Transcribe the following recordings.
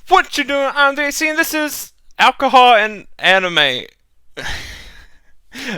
What you doing? I'm DC, and this is alcohol and anime.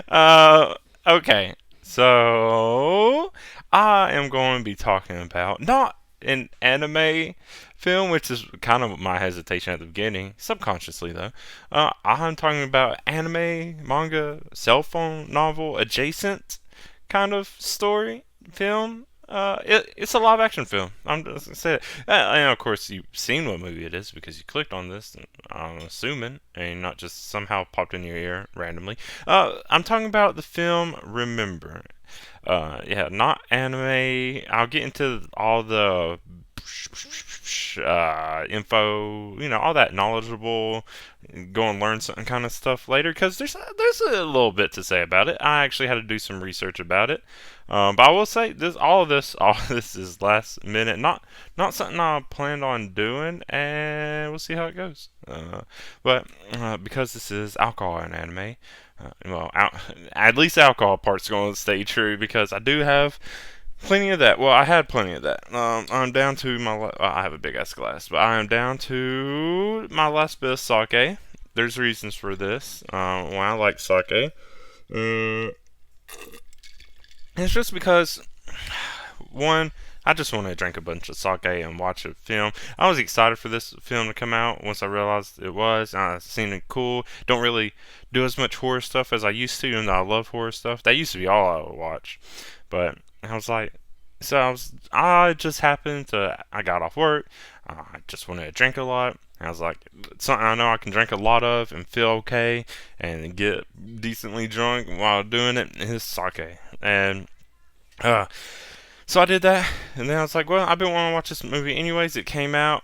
uh, okay, so I am going to be talking about not an anime film, which is kind of my hesitation at the beginning, subconsciously though. I'm talking about anime, manga, cell phone novel adjacent kind of story film. It's a live action film. I'm just gonna say it. And of course, you've seen what movie it is because you clicked on this. I'm assuming, and not just somehow popped in your ear randomly. I'm talking about the film Remember. Yeah, not anime. I'll get into all the info, all that knowledgeable, go and learn something kind of stuff later. Because there's a little bit to say about it. I actually had to do some research about it. But I will say all of this is last minute. Not something I planned on doing, and we'll see how it goes. But because this is alcohol and anime, at least alcohol part's going to stay true because I do have plenty of that. Well, I had plenty of that. I'm down to I have a big ass glass, but I am down to my last bit of sake. There's reasons for this. Why I like sake. Uh, it's just because one, I just want to drink a bunch of sake and watch a film. I was excited for this film to come out once I realized it was. It seemed cool. Don't really do as much horror stuff as I used to, even though I love horror stuff. That used to be all I would watch. But I was like, I just happened to, I got off work. I just wanted to drink a lot. I was like, something I know I can drink a lot of and feel okay and get decently drunk while doing it is sake. And, uh, so I did that, and then I was like, well, I've been wanting to watch this movie anyways. It came out,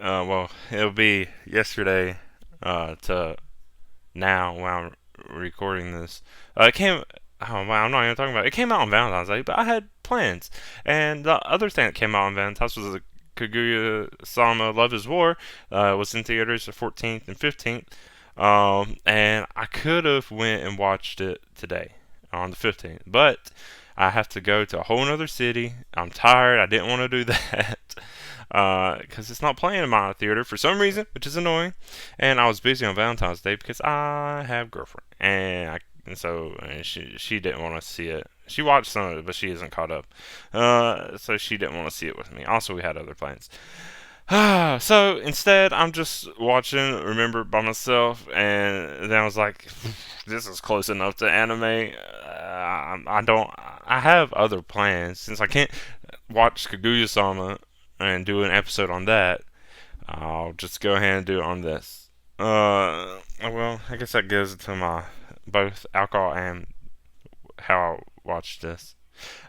well, it'll be yesterday to now when I'm recording this. It came, oh wow, I'm not even talking about it. It came out on Valentine's Day, but I had plans. And the other thing that came out on Valentine's was the Kaguya-sama Love is War. Was in theaters the 14th and 15th. And I could have went and watched it today on the 15th, but I have to go to a whole other city. I'm tired. I didn't want to do that because it's not playing in my theater for some reason, which is annoying. And I was busy on Valentine's Day because I have a girlfriend, and she didn't want to see it. She watched some of it, but she isn't caught up. So she didn't want to see it with me. Also, we had other plans. So instead, I'm just watching Remember by myself, and then I was like, "This is close enough to anime." I don't. I have other plans since I can't watch Kaguya-sama and do an episode on that. I'll just go ahead and do it on this. Well, I guess that goes into my both alcohol and how I watched this.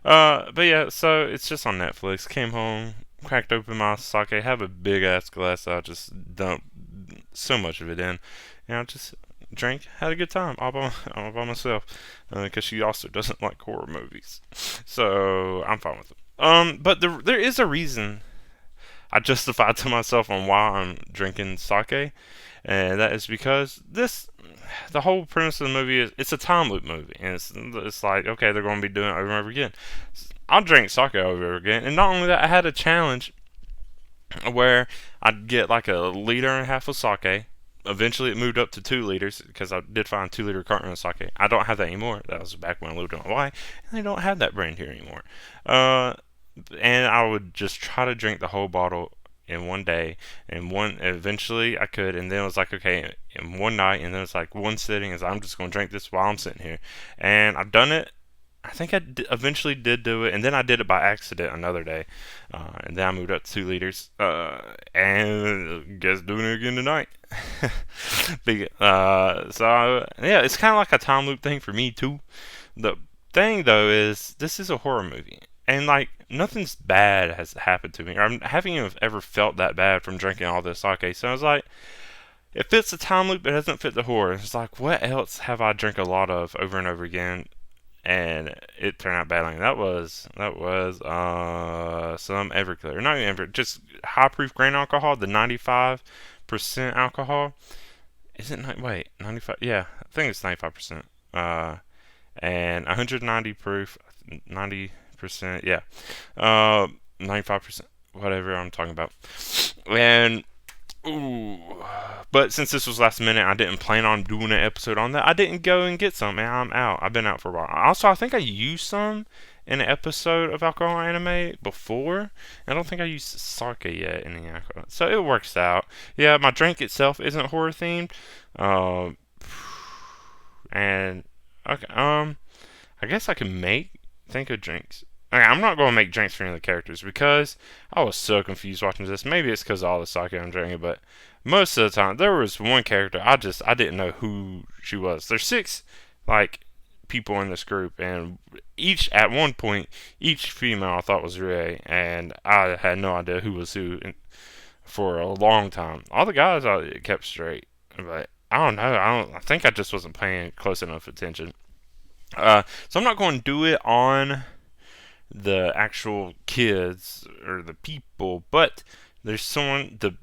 But yeah, so it's just on Netflix. Came home, cracked open my sake, have a big ass glass. I just dumped so much of it in, and I just drank, had a good time all by myself. Because she also doesn't like horror movies, so I'm fine with it. But there is a reason I justified to myself on why I'm drinking sake, and that is because the whole premise of the movie is it's a time loop movie, and it's like okay, they're going to be doing it over and over again. I'll drink sake over and over again, and not only that, I had a challenge where I'd get like a liter and a half of sake. Eventually, it moved up to 2 liters because I did find 2 liter carton of sake. I don't have that anymore. That was back when I lived in Hawaii, and they don't have that brand here anymore. Uh, and I would just try to drink the whole bottle in one day, and one eventually I could, and then it was like okay, in one night, and then it's like one sitting, is I'm just gonna drink this while I'm sitting here, and I've done it. I think eventually did do it, and then I did it by accident another day, and then I moved up to 2 liters, and guess doing it again tonight. Yeah, it's kind of like a time loop thing for me too. The thing though is this is a horror movie, and like nothing's bad has happened to me, or I haven't even ever felt that bad from drinking all this sake. So I was like, it fits the time loop, but it doesn't fit the horror. It's like, what else have I drank a lot of over and over again? And it turned out badly. That was some Everclear, not even Everclear, just high proof grain alcohol, the 95% alcohol. Is it not? Wait, 95? Yeah, I think it's 95%. And 190 proof, 90%. Yeah, 95%. whatever I'm talking about. And ooh, but since this was last minute, I didn't plan on doing an episode on that. I didn't go and get some, and I'm out. I've been out for a while. Also, I think I used some in an episode of Alcohol Anime before. I don't think I used sake yet in the alcohol, so it works out. Yeah, my drink itself isn't horror themed, um, and okay, I guess I can think of drinks. Okay, I'm not going to make drinks for any of the characters because I was so confused watching this. Maybe it's because of all the sake I'm drinking, but most of the time there was one character I didn't know who she was. There's six like people in this group, and each at one point each female I thought was Ray, and I had no idea who was who for a long time. All the guys I kept straight, but I don't know. I think I just wasn't paying close enough attention. So I'm not going to do it on the actual kids or the people, but there's someone, the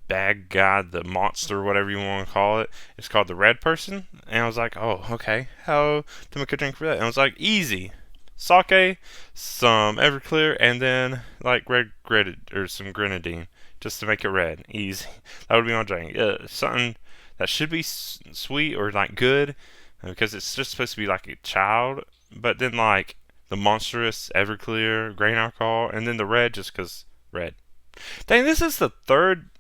bad guy, the monster, whatever you want to call it. It's called the red person, and I was like, oh, okay, how to make a drink for that? And I was like, easy, sake, some Everclear, and then like red or some grenadine, just to make it red, easy. That would be my drink. Something that should be sweet or like good, because it's just supposed to be like a child, but then like the monstrous Everclear, grain alcohol, and then the red just because red. Dang, this is the third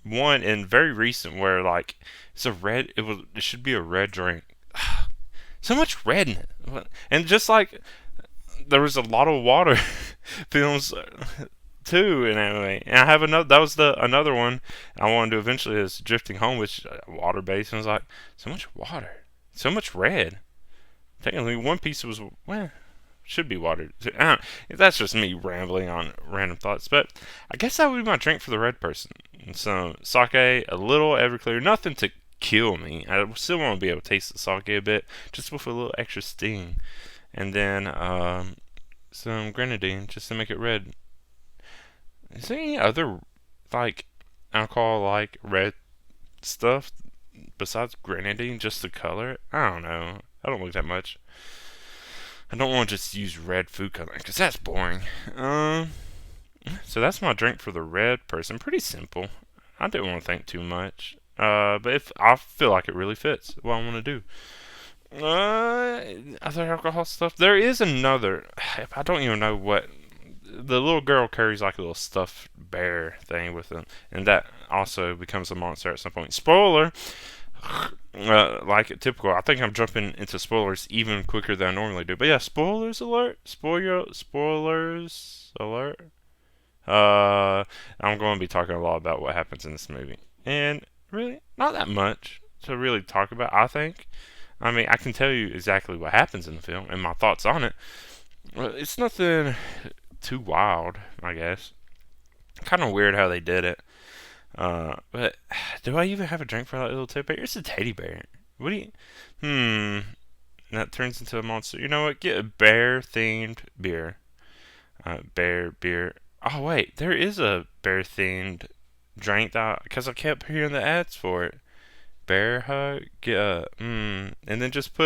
one in very recent where like it's a red. It should be a red drink. So much red in it, and just like there was a lot of water films too in anime. And I have another. That was the another one I wanted to eventually is Drifting Home, which water based. And I was like, so much water, so much red. Technically, One Piece was should be watered. That's just me rambling on random thoughts, but I guess that would be my drink for the red person. So sake, a little Everclear, nothing to kill me. I still want to be able to taste the sake a bit, just with a little extra sting, and then some grenadine just to make it red. Is there any other like alcohol like red stuff besides grenadine just to color it? I don't know. I don't look that much. I don't want to just use red food coloring because that's boring. So that's my drink for the red person. Pretty simple. I didn't want to think too much. But if I feel like it really fits what I want to do. Other alcohol stuff. There is another. I don't even know what. The little girl carries like a little stuffed bear thing with them, and that also becomes a monster at some point. Spoiler. Like typical, I think I'm jumping into spoilers even quicker than I normally do. But yeah, spoilers alert! Spoilers alert! I'm going to be talking a lot about what happens in this movie, and really not that much to really talk about. I think. I mean, I can tell you exactly what happens in the film and my thoughts on it. It's nothing too wild, I guess. Kind of weird how they did it. But do I even have a drink for that little teddy bear? It's a teddy bear. What do you? That turns into a monster. You know what? Get a bear-themed beer. Bear beer. Oh wait, there is a bear-themed drink that because I kept hearing the ads for it. Bear hug. And then just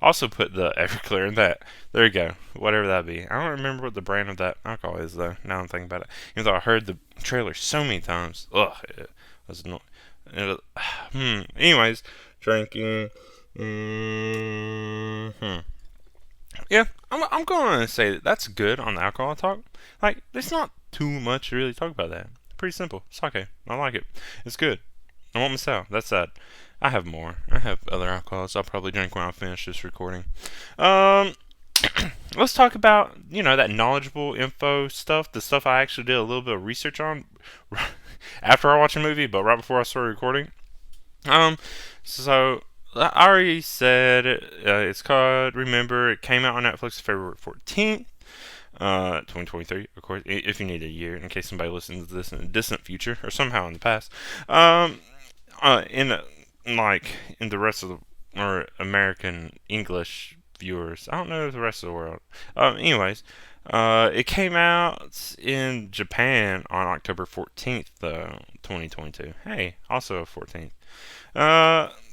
also put the Everclear in that. There you go. Whatever that be. I don't remember what the brand of that alcohol is though. Now I'm thinking about it. Even though I heard the trailer so many times. Ugh, it was annoying. Anyways, drinking. Yeah, I'm going to say that's good on the alcohol talk. Like, there's not too much to really talk about that. Pretty simple. Sake. I like it. It's good. I won't miss out. That's sad. I have more. I have other alcohols. I'll probably drink when I finish this recording. Let's talk about, that knowledgeable info stuff. The stuff I actually did a little bit of research on after I watched a movie, but right before I started recording. So I already said it's called Remember. It came out on Netflix February 14th. 2023, of course, if you need a year, in case somebody listens to this in the distant future or somehow in the past. In the rest of the or American English viewers, I don't know the rest of the world. Anyways, it came out in Japan on October 14th, 2022. Hey, also 14th.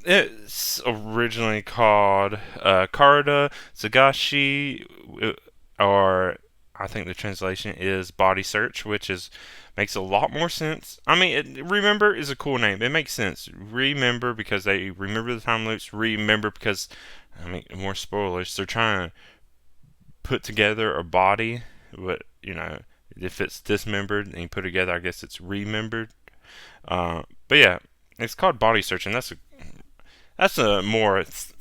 It's originally called Karada Zagashi, or I think the translation is body search, which is makes a lot more sense. I mean, remember is a cool name. It makes sense. Remember because they remember the time loops. Remember because, I mean, more spoilers. They're trying to put together a body, but if it's dismembered and you put it together, I guess it's remembered. But yeah, it's called body search, and that's a more it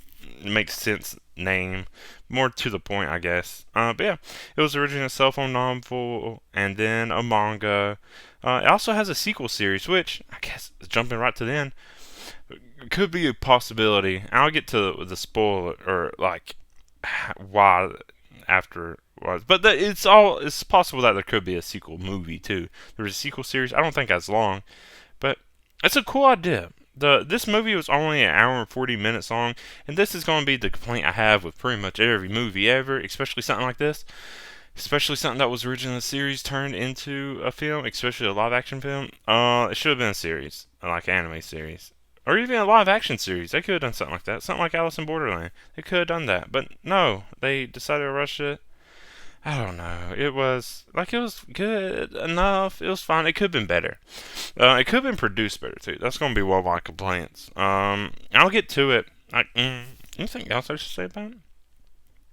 makes sense name, more to the point, I guess. But yeah, it was originally a cell phone novel and then a manga. It also has a sequel series, which I guess jumping right to the end could be a possibility. I'll get to the spoiler or like why afterwards, but it's possible that there could be a sequel movie too. There's a sequel series. I don't think as long, but it's a cool idea. This movie was only an hour and 40 minutes long, and this is going to be the complaint I have with pretty much every movie ever, especially something like this. Especially something that was originally a series turned into a film, especially a live action film. It should have been a series, like an anime series. Or even a live action series. They could have done something like that. Something like Alice in Borderland. They could have done that. But no, they decided to rush it. I don't know. It was good enough. It was fine. It could have been better. It could have been produced better too. That's gonna be one of my complaints. I'll get to it. Anything else I should say about it?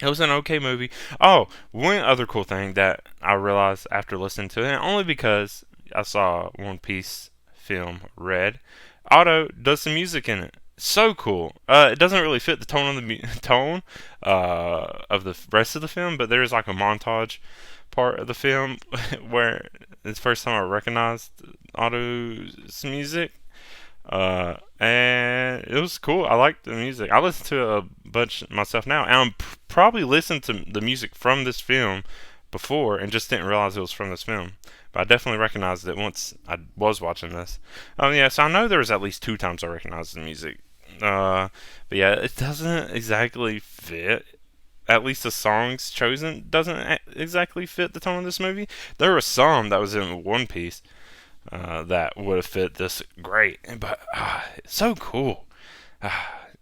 It was an okay movie. Oh, one other cool thing that I realized after listening to it, and only because I saw One Piece film Red, Otto does some music in it. So cool. It doesn't really fit the tone of the tone of the rest of the film, but there's like a montage part of the film where it's the first time I recognized Otto's music. And it was cool. I liked the music. I listen to a bunch myself now, and I'm probably listened to the music from this film before and just didn't realize it was from this film. But I definitely recognized it once I was watching this. Yeah, so I know there was at least 2 times I recognized the music. But yeah, it doesn't exactly fit. At least the songs chosen doesn't exactly fit the tone of this movie. There was some that was in One Piece that would have fit this great, but it's so cool.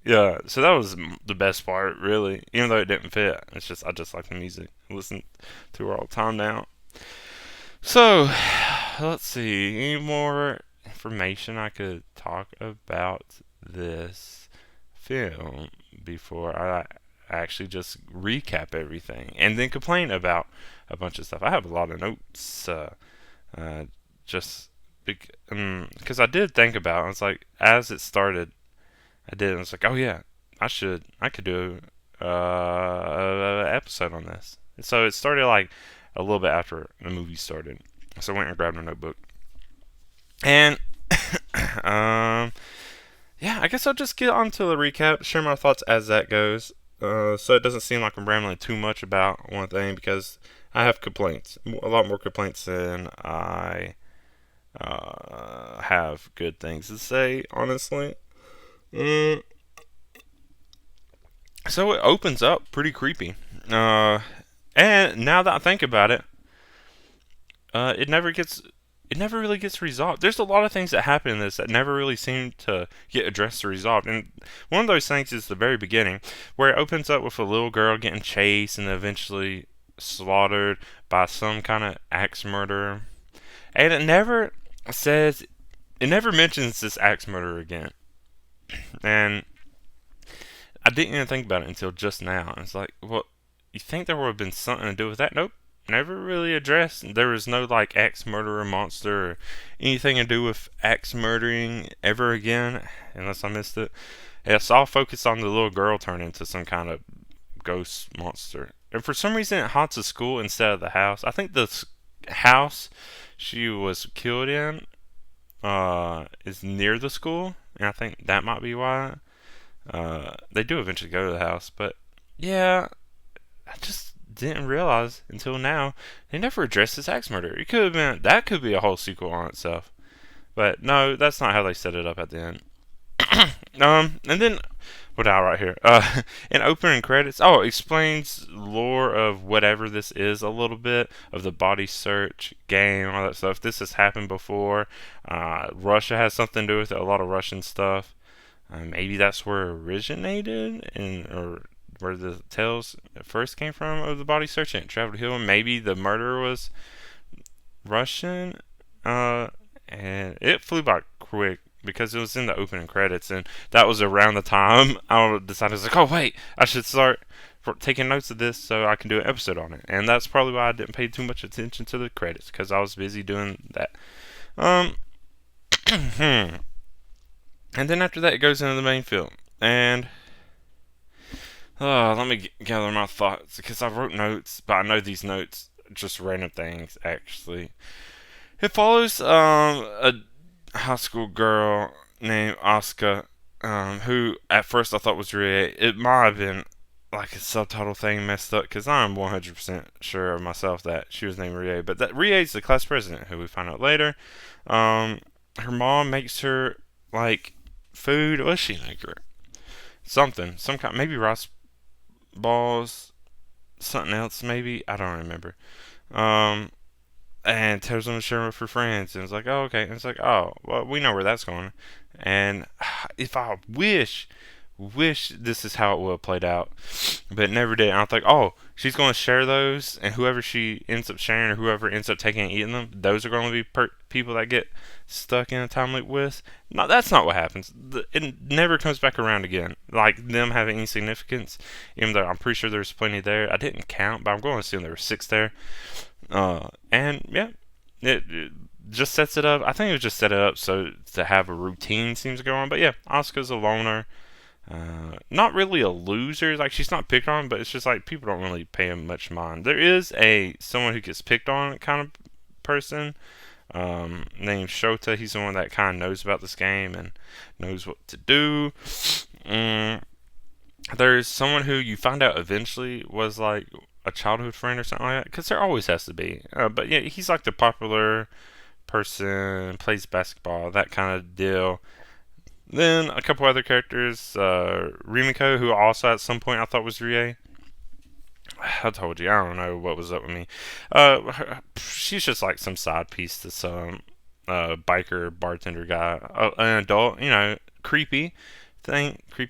Yeah, so that was the best part, really. Even though it didn't fit, I just like the music. I listen to her all the time now. So, let's see. Any more information I could talk about this film before I actually just recap everything and then complain about a bunch of stuff? I have a lot of notes. Just because I did think about it. It's like, as it started, I was like, oh yeah, I could do a episode on this. So it started like a little bit after the movie started. So I went and grabbed a notebook. And, yeah, I guess I'll just get on to the recap, share my thoughts as that goes. So it doesn't seem like I'm rambling too much about one thing, because I have complaints. A lot more complaints than I have good things to say, honestly. So it opens up pretty creepy. And now that I think about it, it never really gets resolved. There's a lot of things that happen in this that never really seem to get addressed or resolved. And one of those things is the very beginning, where it opens up with a little girl getting chased and eventually slaughtered by some kind of axe murderer. And it never mentions this axe murderer again. And I didn't even think about it until just now. It's like, well, you think there would have been something to do with that? Nope. Never really addressed. There was no like axe murderer monster or anything to do with axe murdering ever again, unless I missed it. It's all focused on the little girl turning into some kind of ghost monster. And for some reason it haunts the school instead of the house. I think the house she was killed in is near the school, and I think that might be why. They do eventually go to the house, but yeah, I just didn't realize until now they never addressed this axe murder. It could have been could be a whole sequel on itself, but no, that's not how they set it up at the end. And then what I write here? In opening credits, it explains lore of whatever this is a little bit of the body search game, all that stuff. This has happened before. Russia has something to do with it. A lot of Russian stuff. Maybe that's where it originated, or where the tales first came from of the body search, and it traveled to Hill. Maybe the murderer was Russian, and it flew by quick because it was in the opening credits, and that was around the time I decided, I was like, oh wait, I should start taking notes of this so I can do an episode on it. And that's probably why I didn't pay too much attention to the credits, because I was busy doing that. Um, and then after that, it goes into the main film, and let me gather my thoughts because I wrote notes, but I know these notes just random things actually. It follows a high school girl named Asuka, who at first I thought was Rie. It might have been like a subtitle thing messed up because I'm 100% sure of myself that she was named Rie. But that Rie is the class president, who we find out later. Her mom makes her like food. What's she make her? Something, some kind, maybe rice balls, something else, maybe I don't remember. Um, and tells them to share with her friends, and it's like, oh, okay, and it's like, oh, well, we know where that's going. And if I wish this is how it would have played out, but it never did. And I think, oh, she's going to share those, and whoever she ends up sharing or whoever ends up taking and eating them, those are going to be people that get stuck in a time loop with. No, that's not what happens. It never comes back around again, like them having any significance, even though I'm pretty sure there's plenty there. I didn't count, but I'm going to assume there were 6 there. And yeah, it just sets it up. I think it was just set it up so to have a routine seems to go on. But yeah, Asuka's a loner. Not really a loser. Like, she's not picked on, but it's just like people don't really pay him much mind. There is someone who gets picked on kind of person, named Shota. He's the one that kind of knows about this game and knows what to do. There's someone who you find out eventually was like a childhood friend or something like that, because there always has to be. But yeah, he's like the popular person, plays basketball, that kind of deal. Then a couple other characters, Rimiko, who also at some point I thought was Rie. I told you, I don't know what was up with me. She's just like some side piece to some biker bartender guy, an adult, creepy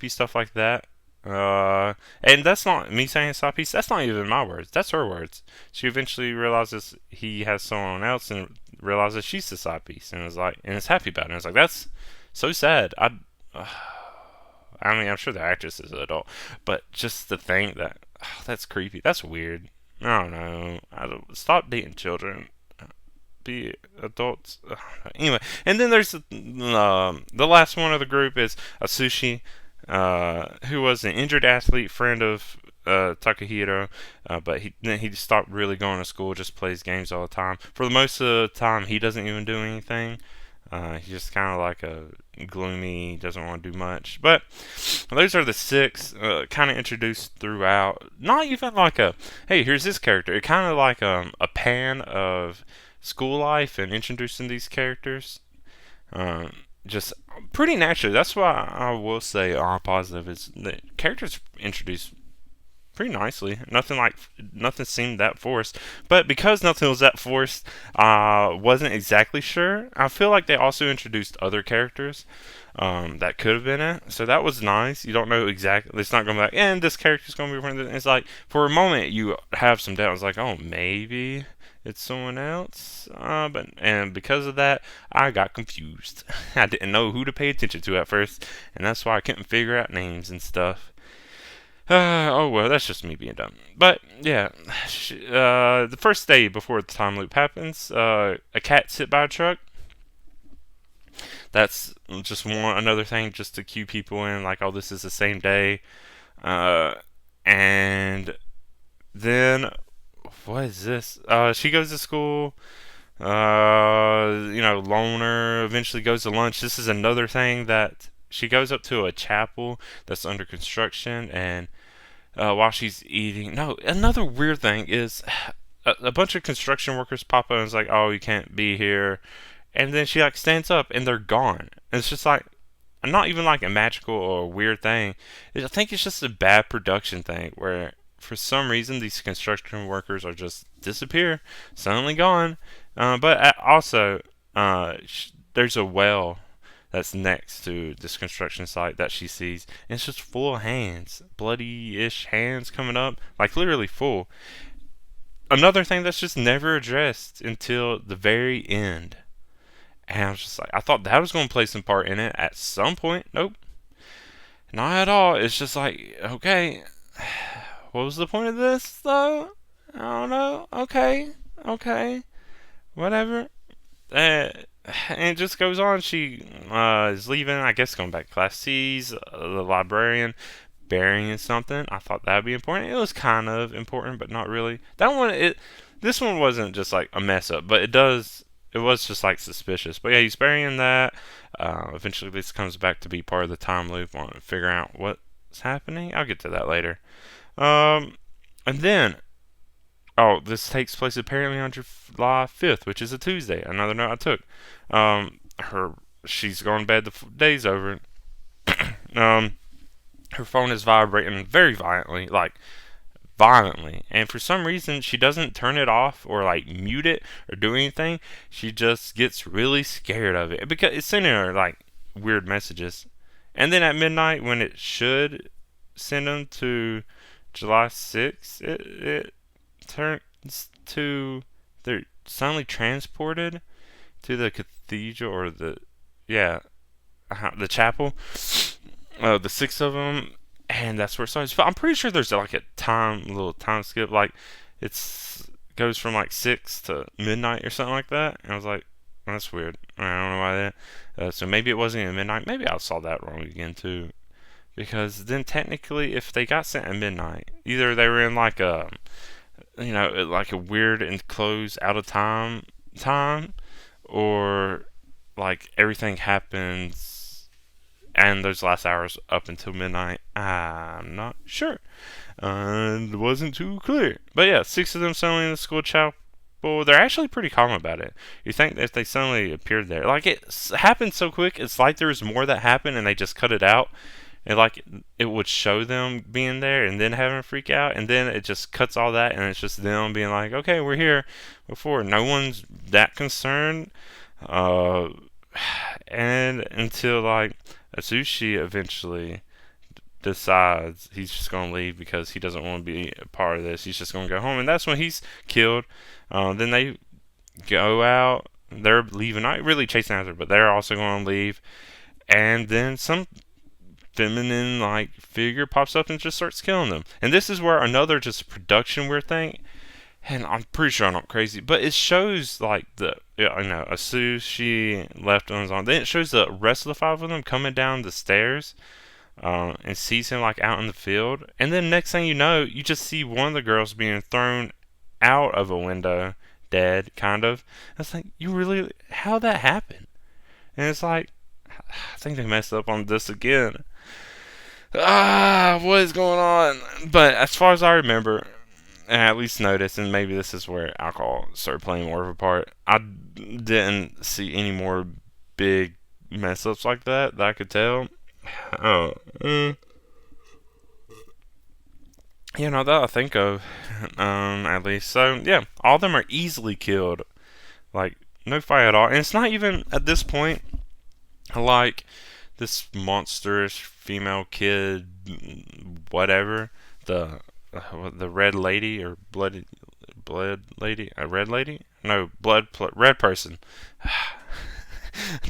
stuff like that. And that's not me saying side piece. That's not even my words. That's her words. She eventually realizes he has someone else and realizes she's the side piece, and is happy about it. And it's like, that's so sad. I mean, I'm sure the actress is an adult, but just to think that, that's creepy. That's weird. I don't know. Stop dating children. Be adults. Anyway, and then there's the last one of the group is Asushi, who was an injured athlete, friend of Takahiro, but he just stopped really going to school, just plays games all the time. For the most of the time, he doesn't even do anything. He's just kind of like a gloomy, doesn't want to do much. But those are the 6 kind of introduced throughout. Not even like hey, here's this character. It kind of like a pan of school life and introducing these characters. Just pretty naturally. That's why I will say positive is the characters introduced pretty nicely. Nothing seemed that forced. But because nothing was that forced, wasn't exactly sure. I feel like they also introduced other characters that could have been it. So that was nice. You don't know exactly. It's not going to be like, and this character's going to be friends. It's like, for a moment, you have some doubt. It's like, oh, maybe it's someone else. And because of that, I got confused. I didn't know who to pay attention to at first. And that's why I couldn't figure out names and stuff. Oh well, that's just me being dumb. But yeah, the first day before the time loop happens, a cat's hit by a truck. That's just another thing just to cue people in, like, oh, this is the same day. And then what is this? She goes to school. Loner. Eventually goes to lunch. This is another thing that she goes up to a chapel that's under construction, and while she's eating, no, another weird thing is a bunch of construction workers pop up and it's like, oh, you can't be here, and then she like stands up and they're gone. And it's just like, not even like a magical or weird thing. I think it's just a bad production thing where for some reason these construction workers are just disappear, suddenly gone. But also, there's a well that's next to this construction site that she sees, and it's just full of hands, bloody-ish hands coming up, like literally full. Another thing that's just never addressed until the very end. And I was just like, I thought that was going to play some part in it at some point. Nope, not at all. It's just like, okay, what was the point of this, though? I don't know. Okay, okay, whatever. Uh, and it just goes on. She is leaving, I guess, going back to class. Sees the librarian burying something. I thought that would be important. It was kind of important, but not really. That one, this one wasn't just like a mess up, but it was just like suspicious. But yeah, he's burying that. Eventually, this comes back to be part of the time loop on figuring out what's happening. I'll get to that later. And then, oh, this takes place apparently on July 5th, which is a Tuesday. Another note I took. Her she's gone to bed. The day's over. um, her phone is vibrating very violently, like violently, and for some reason she doesn't turn it off or like mute it or do anything. She just gets really scared of it because it's sending her like weird messages. And then at midnight, when it should send them to July 6th, it turns to they're suddenly transported to the cathedral or the chapel. The six of them, and that's where it starts. But I'm pretty sure there's like a little time skip, like it's goes from like 6 to midnight or something like that. And I was like, well, that's weird. I don't know why that. So maybe it wasn't even midnight. Maybe I saw that wrong again too. Because then technically, if they got sent at midnight, either they were in like a, like a weird enclosed out of time, or like everything happens and those last hours up until midnight. I'm not sure. It wasn't too clear. But yeah, 6 of them suddenly in the school chapel. They're actually pretty calm about it. You think if they suddenly appeared there, like it happened so quick, it's like there was more that happened and they just cut it out. And like it would show them being there and then having a freak out, and then it just cuts all that and it's just them being like, okay, we're here before. No one's that concerned. And until like Atsushi eventually decides he's just going to leave because he doesn't want to be a part of this. He's just going to go home, and that's when he's killed. Then they go out. They're leaving, not really chasing after, but they're also going to leave. And then some feminine like figure pops up and just starts killing them. And this is where another just production weird thing. And I'm pretty sure I'm not crazy, but it shows like Atsushi left ones on. Then it shows the rest of the 5 of them coming down the stairs. And sees him like out in the field, and then next thing you know, you just see one of the girls being thrown out of a window, dead, kind of. It's like, how'd that happen? And it's like, I think they messed up on this again. What is going on? But as far as I remember, and I at least noticed, and maybe this is where alcohol started playing more of a part, I didn't see any more big mess ups like that I could tell. Oh, that I think of, at least. So, yeah, all of them are easily killed. Like, no fight at all. And it's not even, at this point, like, this monstrous female kid, whatever, the red lady, or blood lady, a red lady? No, red person.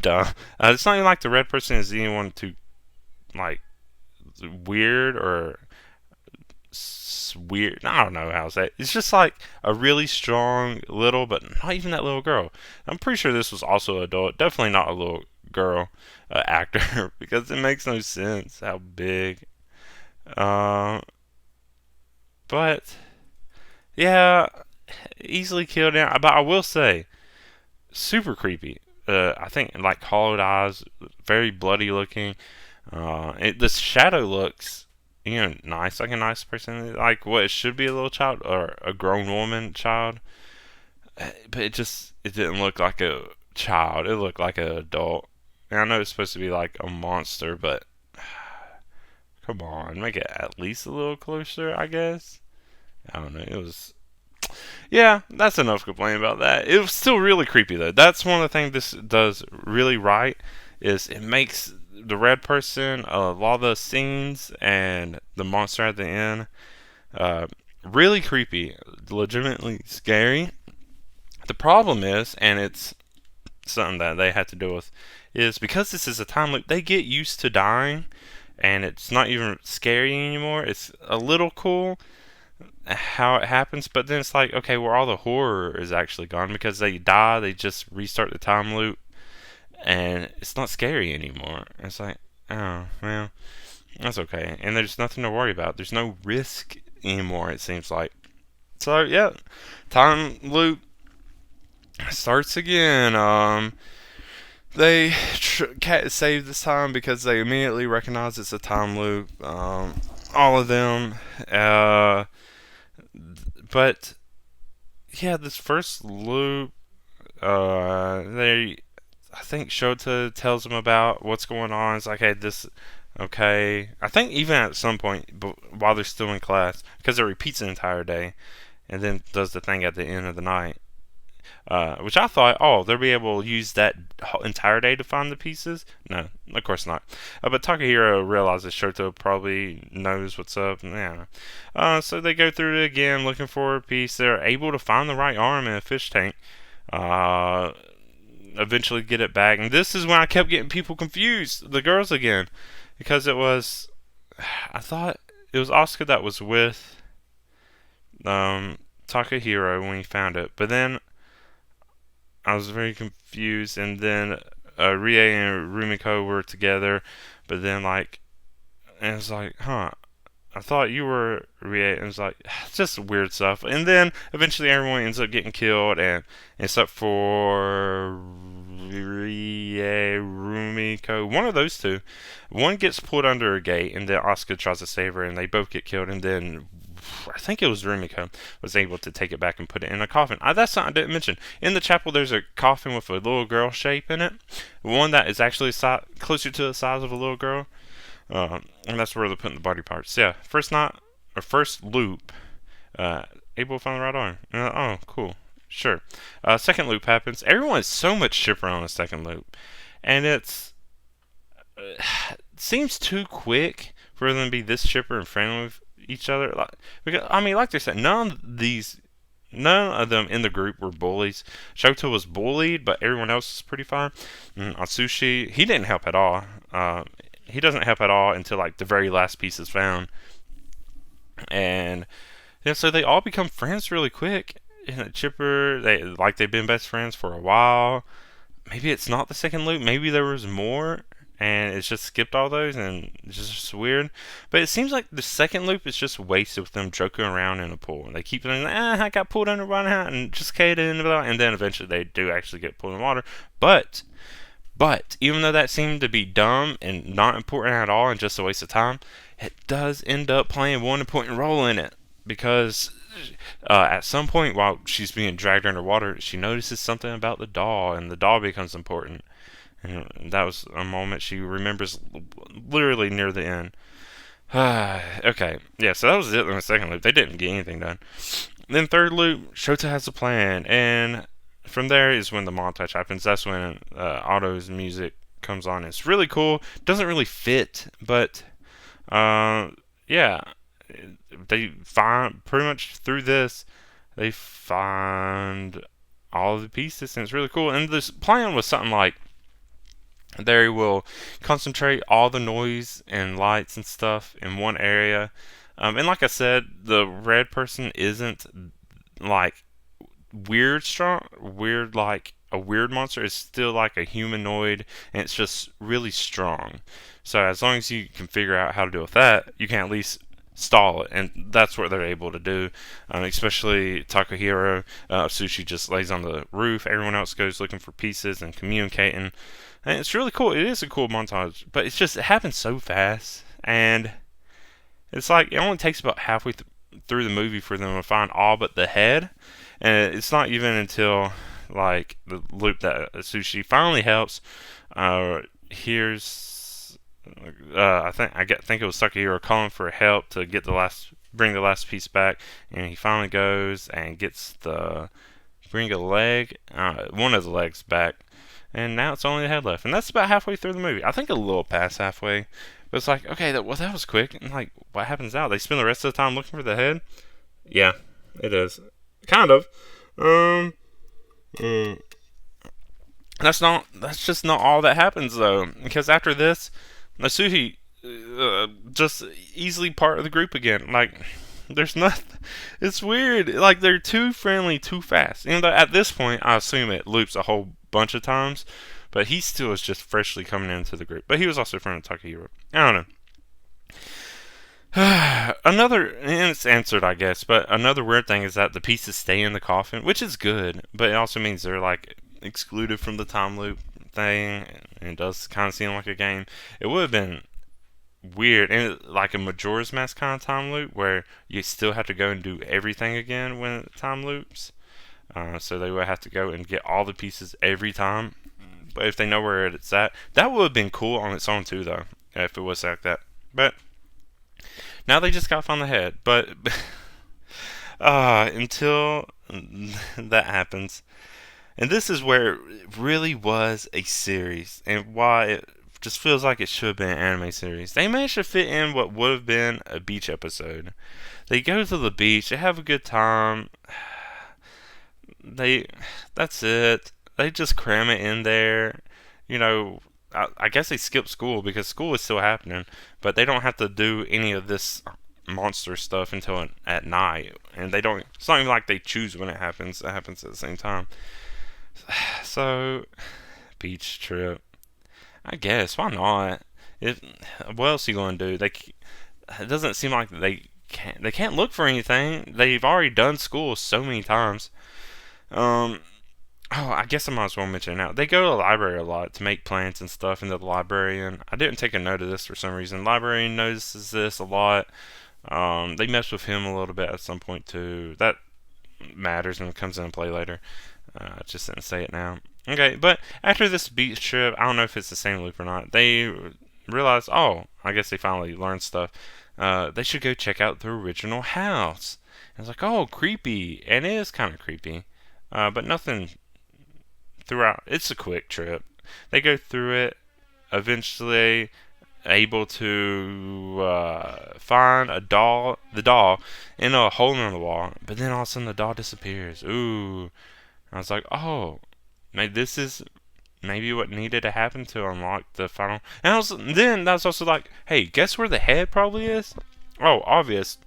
Duh. It's not even like the red person is anyone to like weird or weird. I don't know how to say it. It's just like a really strong little, but not even that little girl. I'm pretty sure this was also an adult. Definitely not a little girl actor because it makes no sense how big. But yeah, easily killed. Now, but I will say, super creepy. I think like hollowed eyes, very bloody looking. The shadow looks, nice, like a nice person, like what it should be, a little child or a grown woman child. But it didn't look like a child. It looked like an adult. And I know it's supposed to be like a monster, but come on, make it at least a little closer, I guess. I don't know. It was. Yeah, that's enough complaining about that. It was still really creepy though. That's one of the things this does really right. is it makes the red person, a lot of the scenes, and the monster at the end, uh, really creepy, legitimately scary. The problem is, and it's something that they had to deal with, is because this is a time loop, they get used to dying, and it's not even scary anymore. It's a little cool how it happens, but then it's like, okay, well, all the horror is actually gone because they die, they just restart the time loop, and it's not scary anymore. It's like, oh, well, that's okay. And there's nothing to worry about. There's no risk anymore, it seems like. So, yeah, time loop starts again. They can't save this time because they immediately recognize it's a time loop. All of them. But yeah, this first loop, they, I think Shota tells them about what's going on. It's like, hey, this, okay. I think even at some point, while they're still in class, because it repeats the entire day, and then does the thing at the end of the night. Which I thought, oh, they'll be able to use that entire day to find the pieces. No, of course not. But Takahiro realizes Shoto probably knows what's up. Yeah. So they go through it again, looking for a piece. They're able to find the right arm in a fish tank. Eventually get it back. And this is when I kept getting people confused, the girls again. Because it was, I thought it was Asuka that was with Takahiro when he found it. But then I was very confused, and then Rie and Rumiko were together, but then and it's like, huh, I thought you were Rie, and it's like, it's just weird stuff. And then eventually everyone ends up getting killed, and except for Rie, Rumiko, one of those two, one gets pulled under a gate, and then Asuka tries to save her, and they both get killed, and then I think it was Rumiko was able to take it back and put it in a coffin. That's something I didn't mention. In the chapel, there's a coffin with a little girl shape in it. One that is actually closer to the size of a little girl. And that's where they're putting the body parts. Yeah, first loop, able to find the right arm. Oh, cool. Sure. Second loop happens. Everyone is so much chipper on the second loop. And it's seems too quick for them to be this chipper and friendly with each other. Like they said, none of them in the group were bullies. Shota was bullied, but everyone else was pretty fine. Atsushi, he didn't help at all. He doesn't help at all until the very last piece is found. And yeah, so they all become friends really quick. And Chipper, they've been best friends for a while. Maybe it's not the second loop. Maybe there was more, and it's just skipped all those, and it's just weird. But it seems like the second loop is just wasted with them joking around in a pool. They keep saying, I got pulled under by now, and just kidding, and then eventually they do actually get pulled in the water. But even though that seemed to be dumb and not important at all and just a waste of time, it does end up playing one important role in it. Because at some point while she's being dragged underwater, she notices something about the doll, and the doll becomes important. And that was a moment she remembers literally near the end. Okay, yeah, so that was it in the second loop. They didn't get anything done. Then third loop, Shota has a plan, and from there is when the montage happens. That's when Otto's music comes on. It's really cool. Doesn't really fit, but yeah, they find pretty much through this. They find all of the pieces, and it's really cool. And this plan was something like they will concentrate all the noise and lights and stuff in one area. And like I said, the red person isn't weird like a weird monster. It's still like a humanoid, and it's just really strong. So as long as you can figure out how to deal with that, you can at least stall it, and that's what they're able to do. Especially Takahiro, Sushi just lays on the roof. Everyone else goes looking for pieces and communicating, and it's really cool. It is a cool montage, but it happens so fast, and it's like it only takes about halfway through the movie for them to find all but the head, and it's not even until the loop that Sushi finally helps. I think it was Takahiro calling for help to bring the last piece back, and he finally goes and gets one of the legs back, and now it's only the head left, and that's about halfway through the movie. I think a little past halfway, but it's like, okay, that was quick. And like, what happens now? They spend the rest of the time looking for the head. Yeah, it is kind of. Um, mm, That's just not all that happens though, because after this, Nasuhi just easily part of the group again. Like, there's nothing. It's weird. Like, they're too friendly too fast. Even though at this point, I assume it loops a whole bunch of times, but he still is just freshly coming into the group. But he was also from Takahiro. I don't know. Another, and it's answered, I guess, but another weird thing is that the pieces stay in the coffin, which is good, but it also means they're like excluded from the time loop thing, and it does kind of seem like a game. It would have been weird, and like a Majora's Mask kind of time loop where you still have to go and do everything again when it time loops. So they would have to go and get all the pieces every time. But if they know where it's at, that would have been cool on its own too, though, if it was like that. But now they just gotta find the head. But until that happens, and this is where it really was a series, and why it just feels like it should have been an anime series. They managed to fit in what would have been a beach episode. They go to the beach, they have a good time. That's it. They just cram it in there. You know, I guess they skip school because school is still happening, but they don't have to do any of this monster stuff until at night, and they don't. It's not even like they choose when it happens. It happens at the same time. So, beach trip. I guess why not? What else are you gonna do? It doesn't seem like they can't look for anything. They've already done school so many times. Oh, I guess I might as well mention it now. They go to the library a lot to make plans and stuff, and the librarian, I didn't take a note of this for some reason. The librarian notices this a lot. They mess with him a little bit at some point too. That matters when it comes into play later. I just didn't say it now. Okay, but after this beach trip, I don't know if it's the same loop or not. They realize, oh, I guess they finally learned stuff. They should go check out the original house. And it's like, oh, creepy, and it is kind of creepy. But nothing throughout. It's a quick trip. They go through it, eventually able to find the doll, in a hole in the wall. But then all of a sudden the doll disappears. Ooh. I was like, oh, maybe this is maybe what needed to happen to unlock the final. And then that was also like, hey, guess where the head probably is? Oh, obvious.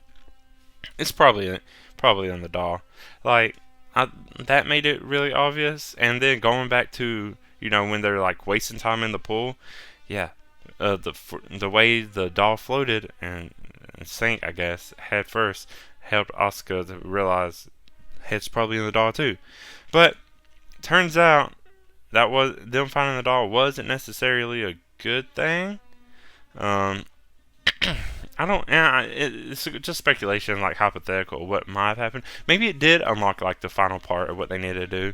It's probably in the doll. Like, that made it really obvious. And then going back to, when they're like wasting time in the pool, yeah, the way the doll floated and sank, I guess, head first, helped Asuka to realize head's probably in the doll too. But turns out that was them finding the doll wasn't necessarily a good thing. I don't. It's just speculation, like hypothetical, what might have happened. Maybe it did unlock like the final part of what they needed to do,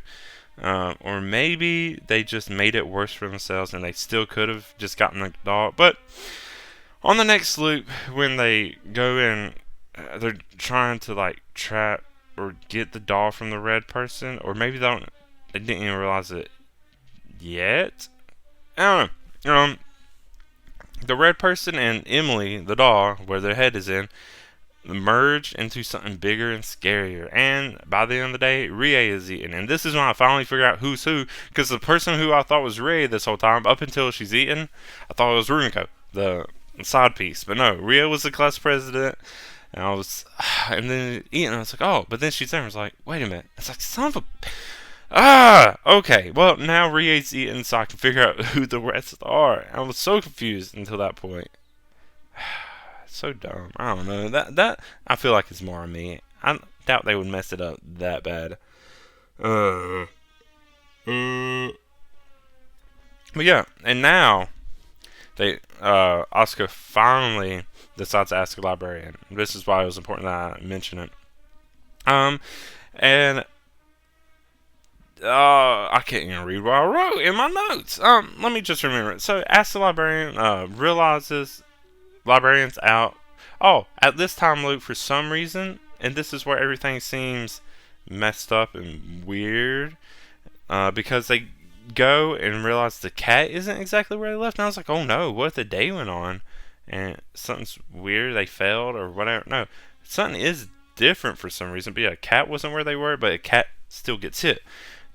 or maybe they just made it worse for themselves, and they still could have just gotten the doll. But on the next loop, when they go in, they're trying to like trap or get the doll from the red person, or maybe they didn't even realize it yet. I don't know. The red person and Emily, the doll, where their head is in, merge into something bigger and scarier. And by the end of the day, Rie is eaten. And this is when I finally figure out who's who, because the person who I thought was Rie this whole time, up until she's eaten, I thought it was Rumiko, the side piece. But no, Rie was the class president. And then eating, I was like, oh, but then she's there and was like, wait a minute. It's like, son of a, okay. Well, now Rie's eating, so I can figure out who the rest are. I was so confused until that point. So dumb. I don't know. That I feel like it's more on me. I doubt they would mess it up that bad. But yeah, and now Asuka finally decides to ask a librarian. This is why it was important that I mention it. And I can't even read what I wrote in my notes. Let me just remember it. So, ask the librarian, realizes librarian's out. Oh, at this time loop, for some reason, and this is where everything seems messed up and weird, because they go and realize the cat isn't exactly where they left. And I was like, oh no, what if the day went on and something's weird, they failed or whatever? No, something is different for some reason. But yeah, cat wasn't where they were, but a cat still gets hit.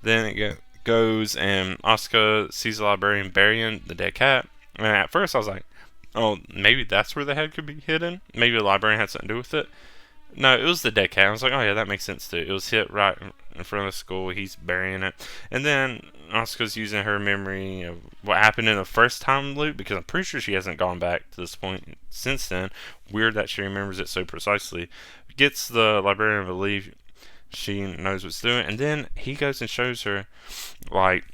Then it goes and Asuka sees the librarian burying the dead cat. And at first I was like, oh, maybe that's where the head could be hidden. Maybe the librarian had something to do with it. No, it was the dead cat. I was like, oh yeah, that makes sense too. It was hit right in front of the school. He's burying it. And then Asuka's using her memory of what happened in the first time loop, because I'm pretty sure she hasn't gone back to this point since then. Weird that she remembers it so precisely. Gets the librarian to believe she knows what's doing. And then he goes and shows her, like,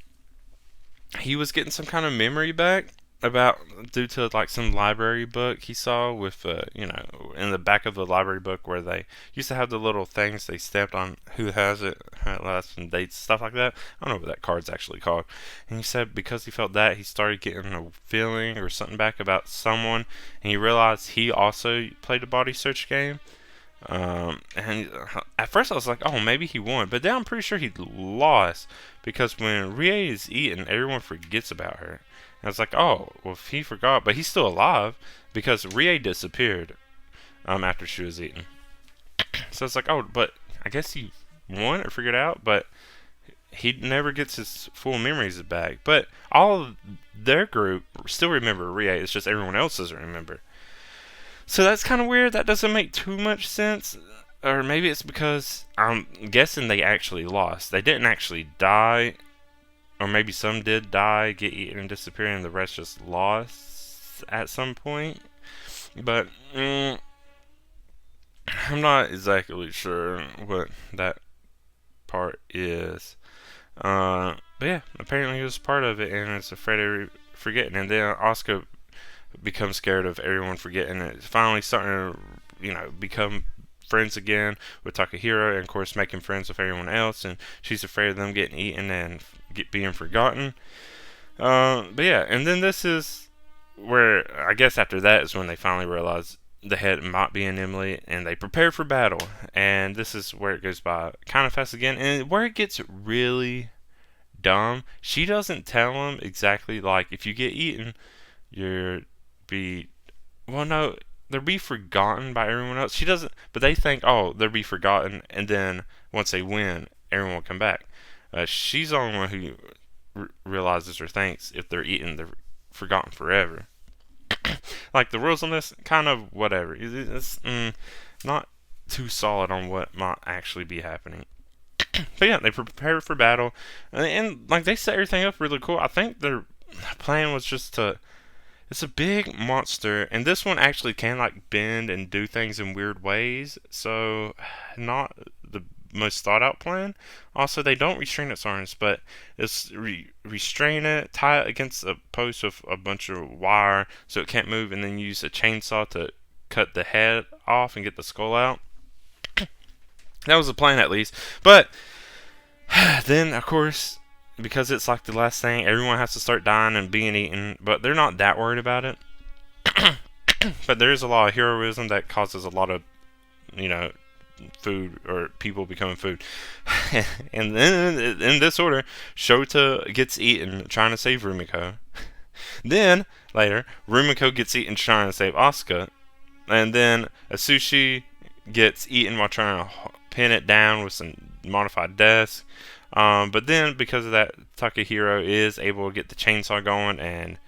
he was getting some kind of memory back about due to like some library book he saw with in the back of the library book where they used to have the little things they stamped on who has it, last and dates, stuff like that. I don't know what that card's actually called. And he said because he felt that, he started getting a feeling or something back about someone, and he realized he also played a body search game. And at first I was like, oh, maybe he won, but then I'm pretty sure he lost, because when Rie is eaten, everyone forgets about her. And I was like, oh, well, if he forgot, but he's still alive, because Rie disappeared after she was eaten. So it's like, oh, but I guess he won or figured out, but he never gets his full memories back. But all of their group still remember Rie, it's just everyone else doesn't remember. So that's kind of weird. That doesn't make too much sense. Or maybe it's because I'm guessing they actually lost. They didn't actually die. Or maybe some did die, get eaten, and disappear, and the rest just lost at some point. But I'm not exactly sure what that part is. But yeah, apparently he was part of it, and is afraid of forgetting. And then Asuka becomes scared of everyone forgetting it. It's finally starting to, become friends again with Takahiro, and of course making friends with everyone else, and she's afraid of them getting eaten and being forgotten. But yeah, and then this is where, I guess after that is when they finally realize the head might be in Emily, and they prepare for battle. And this is where it goes by kind of fast again, and where it gets really dumb. She doesn't tell them exactly, like, if you get eaten, you're they'll be forgotten by everyone else. She doesn't, but they think, oh, they'll be forgotten, and then once they win, everyone will come back. She's the only one who realizes or thinks if they're eaten, they're forgotten forever. Like, the rules on this, kind of whatever. It's not too solid on what might actually be happening. But yeah, they prepare for battle, and like, they set everything up really cool. I think their plan was just to, it's a big monster, and this one actually can like bend and do things in weird ways, so not the most thought out plan. Also, they don't restrain its arms, but it's restrain it, tie it against a post with a bunch of wire so it can't move, and then use a chainsaw to cut the head off and get the skull out. That was the plan, at least. But then, of course, because it's like the last thing, everyone has to start dying and being eaten, but they're not that worried about it. But there is a lot of heroism that causes a lot of, food, or people becoming food. And then, in this order, Shota gets eaten trying to save Rumiko. Then, later, Rumiko gets eaten trying to save Asuka. And then, Asushi gets eaten while trying to pin it down with some modified desk. But then, because of that, Takahiro is able to get the chainsaw going and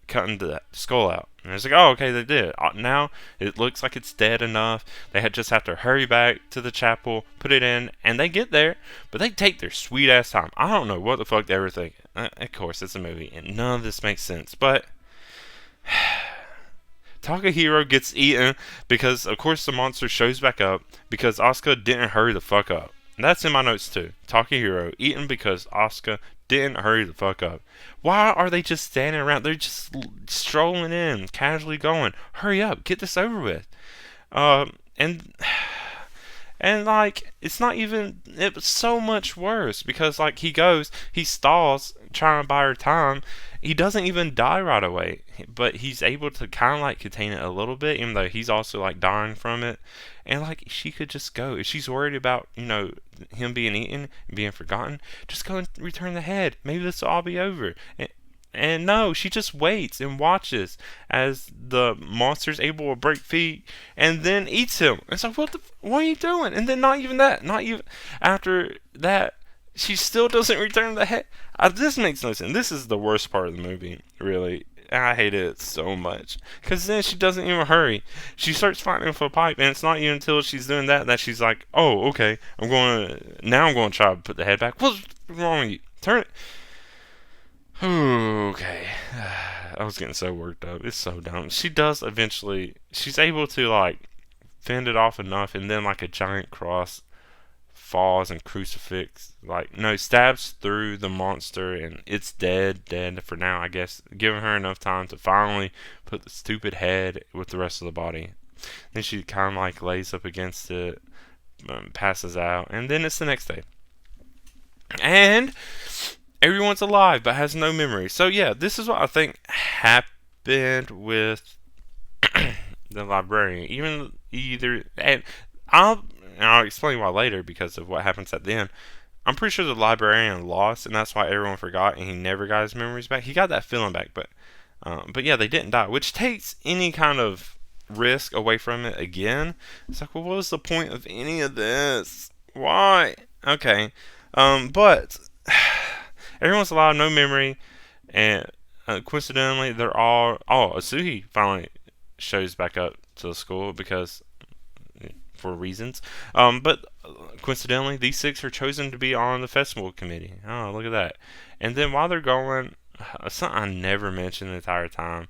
cutting the skull out. And it's like, oh, okay, they did it. Now it looks like it's dead enough. They just have to hurry back to the chapel, put it in, and they get there. But they take their sweet ass time. I don't know what the fuck they were thinking. Of course, it's a movie, and none of this makes sense. But Takahiro gets eaten because, of course, the monster shows back up because Asuka didn't hurry the fuck up. And that's in my notes too. Takahiro eaten because Asuka didn't hurry the fuck up. Why are they just standing around? They're just strolling in, casually going, hurry up, get this over with. And like, it's not even, it was so much worse because, like, he stalls trying to buy her time, he doesn't even die right away, but he's able to kind of like contain it a little bit, even though he's also like dying from it. And like she could just go if she's worried about him being eaten and being forgotten. Just go and return the head. Maybe this will all be over. And no, she just waits and watches as the monster's able to break free and then eats him. It's like, what are you doing? And then not even that, not even after that, she still doesn't return the head. This makes no sense. This is the worst part of the movie, really. I hate it so much. Because then she doesn't even hurry. She starts fighting with a pipe, and it's not even until she's doing that she's like, oh, okay, I'm going to try to put the head back. What's wrong with you? Turn it. Okay. I was getting so worked up. It's so dumb. She does eventually, she's able to, like, fend it off enough, and then, like, a giant cross falls and crucifix, like, no, stabs through the monster, and it's dead for now, I guess, giving her enough time to finally put the stupid head with the rest of the body. Then she kind of, like, lays up against it, passes out, and then it's the next day. And everyone's alive but has no memory. So yeah, this is what I think happened with the librarian. And I'll explain why later because of what happens at the end. I'm pretty sure the librarian lost, and that's why everyone forgot, and he never got his memories back. He got that feeling back, but yeah, they didn't die, which takes any kind of risk away from it again. It's like, well, what was the point of any of this? Why? Okay, but everyone's alive, no memory, and coincidentally, they're all. Oh, Asuhi finally shows back up to the school because for reasons. But coincidentally, these six are chosen to be on the festival committee. Oh, look at that! And then while they're going, something I never mentioned the entire time.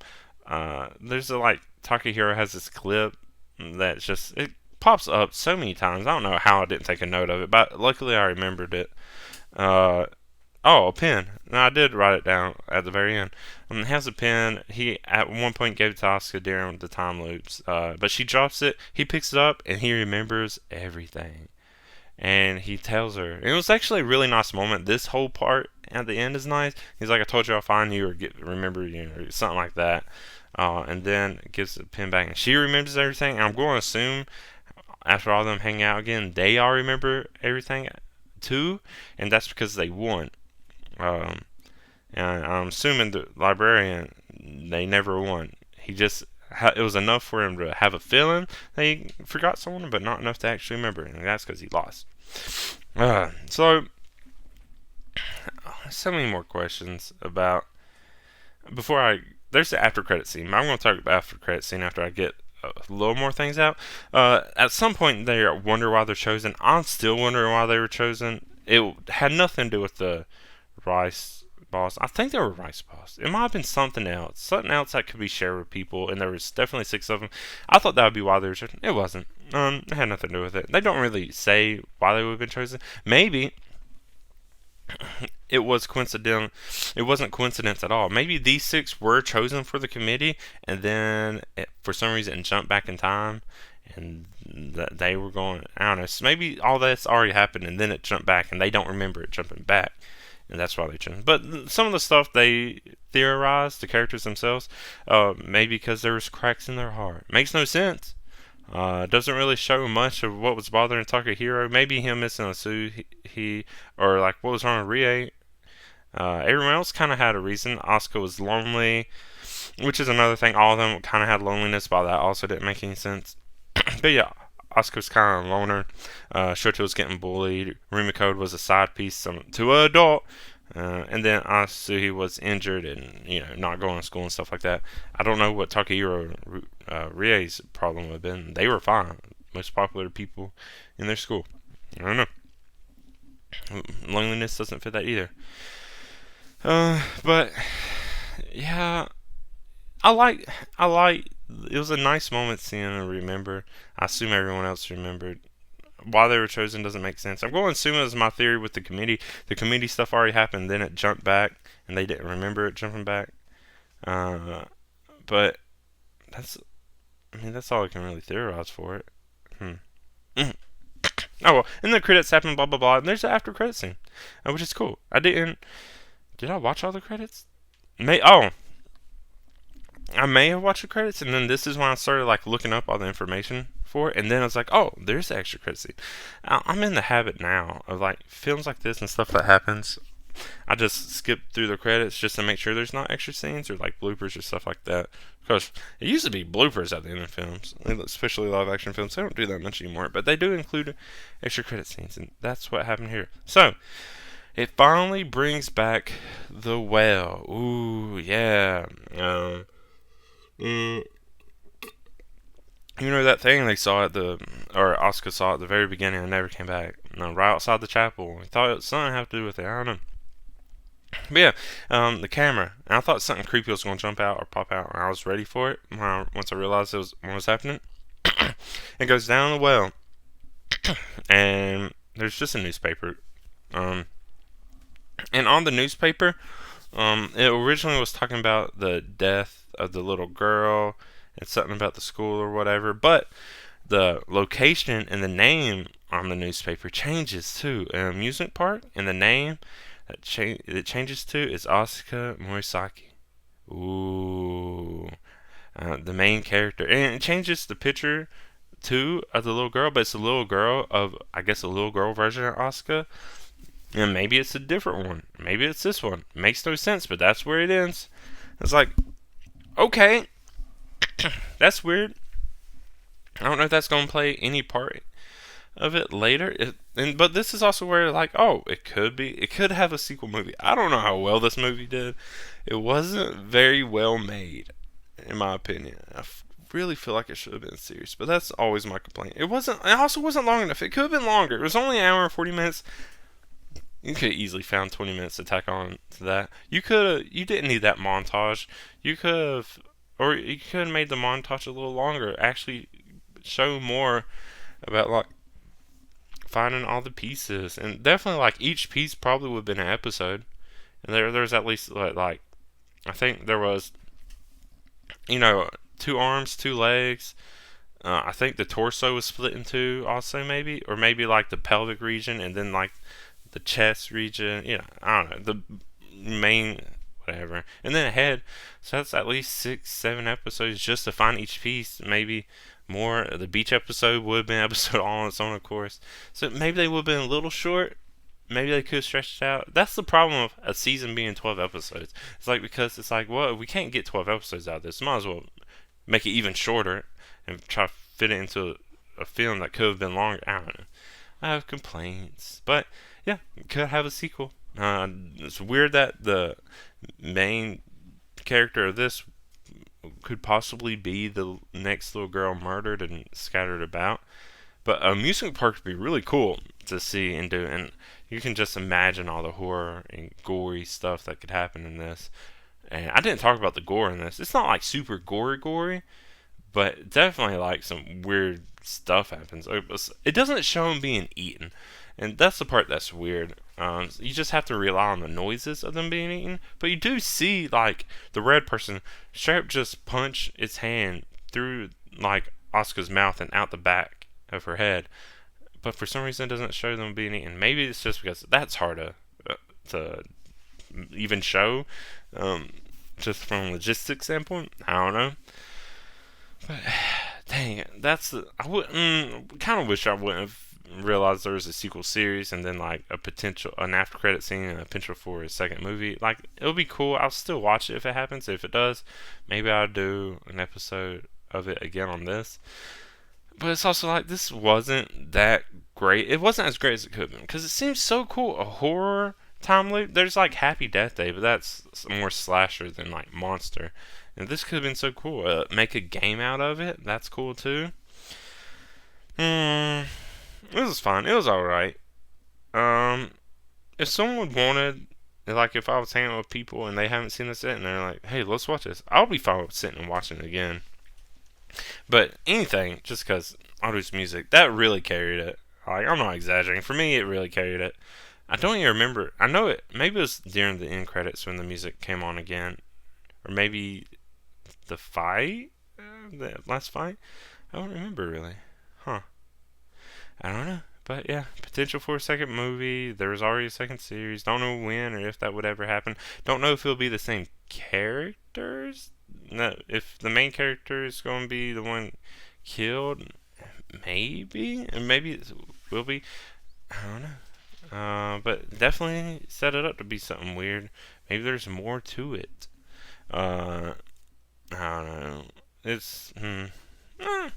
There's Takahiro has this clip that's just it pops up so many times. I don't know how I didn't take a note of it, but luckily I remembered it. Oh, a pen. No, I did write it down at the very end. He has a pen. He, at one point, gave it to Asuka during the time loops. But she drops it. He picks it up, and he remembers everything. And he tells her. And it was actually a really nice moment. This whole part at the end is nice. He's like, I told you I'll find you, or remember you, or something like that. And then gives the pen back. And she remembers everything. And I'm going to assume, after all of them hang out again, they all remember everything, too. And that's because they won. And I'm assuming the librarian, they never won. He just, it was enough for him to have a feeling that he forgot someone, but not enough to actually remember. And that's because he lost. So many more questions about, there's the after credit scene. I'm going to talk about after credit scene after I get a little more things out. At some point they wonder why they're chosen. I'm still wondering why they were chosen. It had nothing to do with the rice balls. I think they were rice balls. It might have been something else that could be shared with people, and there was definitely 6 of them. I thought that would be why they were chosen. It wasn't. It had nothing to do with it. They don't really say why they would have been chosen. Maybe it was coincidental. It wasn't coincidence at all. Maybe these 6 were chosen for the committee, and then for some reason it jumped back in time, and they were going. I don't know. So maybe all that's already happened, and then it jumped back, and they don't remember it jumping back. And that's why they chose. But some of the stuff they theorized, the characters themselves, maybe because there was cracks in their heart. Makes no sense. Doesn't really show much of what was bothering Takahiro. Maybe him missing Asuhi, or like what was wrong with Rie. Everyone else kind of had a reason. Asuka was lonely, which is another thing. All of them kind of had loneliness, but that also didn't make any sense. But yeah, Asuka was kind of a loner. Shota was getting bullied. Rumiko was a side piece to an adult. And then Asuhi was injured and, not going to school and stuff like that. I don't know what Takahiro Rie's problem would have been. They were fine. Most popular people in their school. I don't know. Loneliness doesn't fit that either. But, yeah, I like it was a nice moment seeing them remember. I assume everyone else remembered. Why they were chosen doesn't make sense. I'm going to assume it was my theory with the committee. The committee stuff already happened, then it jumped back, and they didn't remember it jumping back. But that's all I can really theorize for it. Oh well, and the credits happen, blah blah blah, and there's the after credit scene, which is cool. Did I watch all the credits? I may have watched the credits, and then this is when I started like looking up all the information for it, and then I was like, oh, there's the extra credit scene. I'm in the habit now of like films like this and stuff that happens. I just skip through the credits just to make sure there's not extra scenes or like bloopers or stuff like that. Because it used to be bloopers at the end of films, especially live action films. They don't do that much anymore, but they do include extra credit scenes, and that's what happened here. So it finally brings back the whale. Ooh, yeah. Mm, you know that thing they saw at the, or Oscar saw at the very beginning and never came back? No, right outside the chapel. We thought it was something to have to do with it. I don't know. But yeah, the camera. And I thought something creepy was going to jump out or pop out, and I was ready for it once I realized it was what was happening. It goes down the well, and there's just a newspaper. Um, and on the newspaper, it originally was talking about the death of the little girl and something about the school or whatever, but the location and the name on the newspaper changes too. An amusement park and the name it changes to is Asuka Morisaki. Ooh, the main character, and it changes the picture too of the little girl, but it's a little girl of I guess a little girl version of Asuka, and maybe it's a different one. Maybe it's this one. Makes no sense, but that's where it ends. It's like, okay, that's weird. I don't know if that's going to play any part of it later. But this is also where like, oh, it could have a sequel movie. I don't know how well this movie did. It wasn't very well made, in my opinion. Really feel like it should have been a series, but that's always my complaint. It wasn't. It also wasn't long enough. It could have been longer. It was only an hour and 40 minutes. You could have easily found 20 minutes to tack on to that. You didn't need that montage. You could have, or you could have made the montage a little longer. Actually, show more about like finding all the pieces, and definitely like each piece probably would have been an episode. And there's at least like I think there was, two arms, two legs. I think the torso was split in two also maybe, or maybe like the pelvic region and then like the chest region. I don't know, the main whatever, and then a head. So that's at least 6, 7 episodes just to find each piece. Maybe more. The beach episode would have been an episode all on its own, of course. So maybe they would have been a little short. Maybe they could have stretched it out. That's the problem of a season being 12 episodes. It's like, because it's like, well, we can't get 12 episodes out of this. Might as well make it even shorter and try to fit it into a film that could have been longer. I don't know. I have complaints. But, yeah, could have a sequel. It's weird that the main character of this could possibly be the next little girl murdered and scattered about. But amusement park would be really cool to see and do, and you can just imagine all the horror and gory stuff that could happen in this. And I didn't talk about the gore in this. It's not like super gory, but definitely like some weird stuff happens. It doesn't show them being eaten, and that's the part that's weird. You just have to rely on the noises of them being eaten, but you do see like the red person straight up just punch its hand through like Asuka's mouth and out the back of her head. But for some reason, it doesn't show them being eaten. Maybe it's just because that's hard to even show, just from a logistics standpoint. I don't know. But dang it, I wouldn't kind of wish I wouldn't have realized there was a sequel series and then like an after credit scene and a potential for a second movie. Like, it'll be cool. I'll still watch it if it happens. If it does, maybe I'll do an episode of it again on this. But it's also like, this wasn't that great. It wasn't as great as it could have been, because it seems so cool. A horror time loop. There's like Happy Death Day, but that's more slasher than like monster. And this could have been so cool. Make a game out of it. That's cool too. It was fine. It was alright. If someone wanted, like if I was hanging out with people and they haven't seen this yet and they're like, hey, let's watch this, I'll be fine with sitting and watching it again. But anything, just because Audrey's music, that really carried it. Like, I'm not exaggerating. For me, it really carried it. I don't even remember. I know it. Maybe it was during the end credits when the music came on again, or maybe the fight, the last fight. I don't remember really. Huh. I don't know. But yeah, potential for a second movie. There's already a second series. Don't know when or if that would ever happen. Don't know if it'll be the same characters. No, if the main character is going to be the one killed, maybe, and maybe it will be. I don't know. But definitely set it up to be something weird. Maybe there's more to it. Uh, I don't know. It's eh, I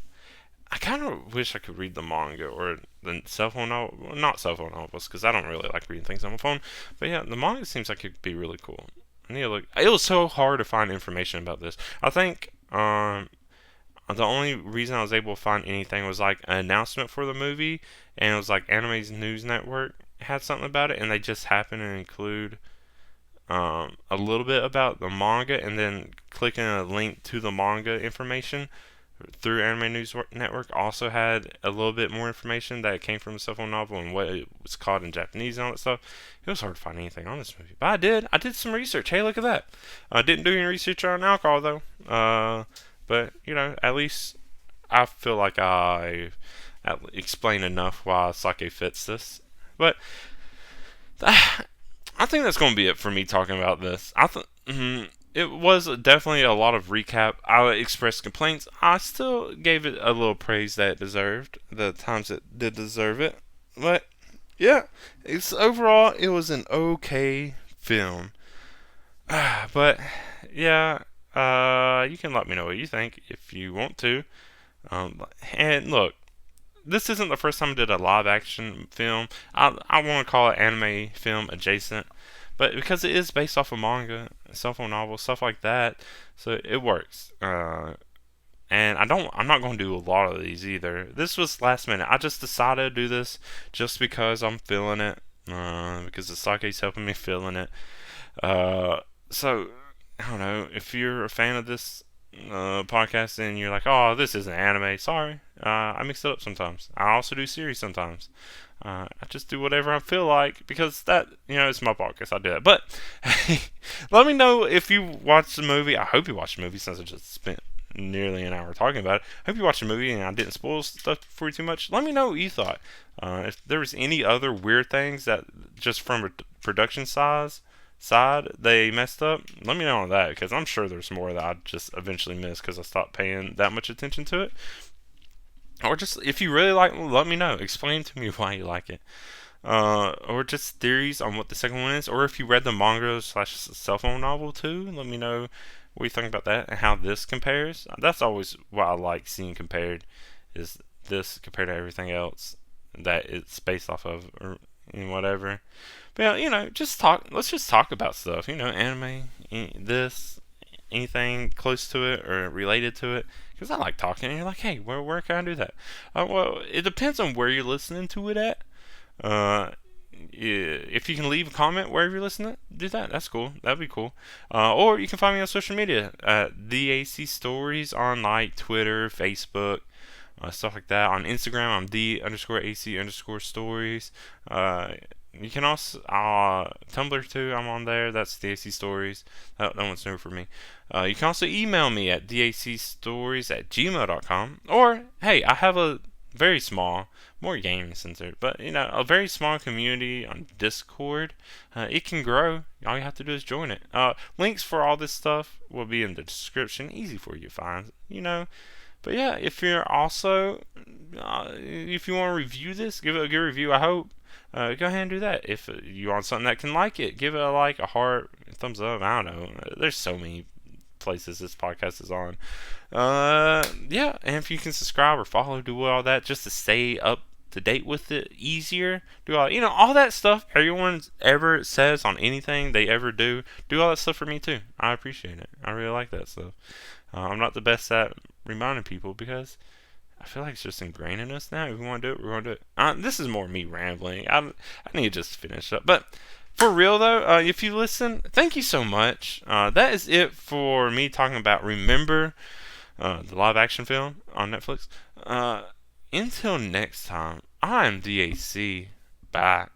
kind of wish I could read the manga or the cell phone novel. Well, not cell phone novels, because I don't really like reading things on my phone. But yeah, the manga seems like it could be really cool. I need to look. It was so hard to find information about this. I think the only reason I was able to find anything was like an announcement for the movie, and it was like Anime's News Network had something about it, and they just happened to include a little bit about the manga, and then clicking a link to the manga information through Anime News Network also had a little bit more information that came from the cell phone novel and what it was called in Japanese and all that stuff. It was hard to find anything on this movie, but I did. I did some research. Hey, look at that. I didn't do any research on alcohol though. But you know, at least I feel like I explained enough why sake fits this. But I think that's going to be it for me talking about this. It was definitely a lot of recap. I expressed complaints. I still gave it a little praise that it deserved, the times it did deserve it. But yeah, it's overall it was an okay film. But yeah, you can let me know what you think if you want to. And look, this isn't the first time I did a live action film. I want to call it anime film adjacent, but because it is based off of manga, cell phone novel, stuff like that, so it works. And I'm not going to do a lot of these either. This was last minute. I just decided to do this just because I'm feeling it. Because the sake's helping me feeling it. So I don't know if you're a fan of this podcast and you're like, oh, this isn't anime. Sorry, I mix it up sometimes. I also do series sometimes. I just do whatever I feel like because that, it's my podcast. I do that. But let me know if you watched the movie. I hope you watched the movie since I just spent nearly an hour talking about it. I hope you watched the movie and I didn't spoil stuff for you too much. Let me know what you thought. If there was any other weird things that just from a production side they messed up, let me know on that because I'm sure there's more that I just eventually missed because I stopped paying that much attention to it. Or just if you really like, let me know. Explain to me why you like it. Or just theories on what the second one is. Or if you read the manga slash cell phone novel too, let me know what you think about that and how this compares. That's always what I like seeing compared, is this compared to everything else that it's based off of or whatever. But just talk. Let's just talk about stuff. Anime, this, anything close to it or related to it. Because I like talking. And you're like, hey, where can I do that? Well, it depends on where you're listening to it at. If you can leave a comment wherever you're listening, do that. That's cool. That'd be cool. Or you can find me on social media at the AC Stories on like Twitter, Facebook, stuff like that. On Instagram, I'm the_AC_stories. You can also Tumblr too. I'm on there. That's the AC Stories. That one's new for me. You can also email me at dacstories@gmail.com. Or hey, I have a very small, more gaming centered, but a very small community on Discord. It can grow. All you have to do is join it. Links for all this stuff will be in the description. Easy for you to find. But yeah, if you're also, if you want to review this, give it a good review. I hope. Go ahead and do that. If you want something that can like it, give it a like, a heart, a thumbs up. I don't know. There's so many places this podcast is on. Yeah, and if you can subscribe or follow, do all that just to stay up to date with it easier. Do all that stuff everyone ever says on anything they ever do. Do all that stuff for me too. I appreciate it. I really like that stuff. I'm not the best at reminding people because I feel like it's just ingrained in us now. If we want to do it, we're going to do it. This is more me rambling. I need to just finish up. But for real, though, if you listen, thank you so much. That is it for me talking about Remember, the live action film on Netflix. Until next time, I'm DAC. Bye.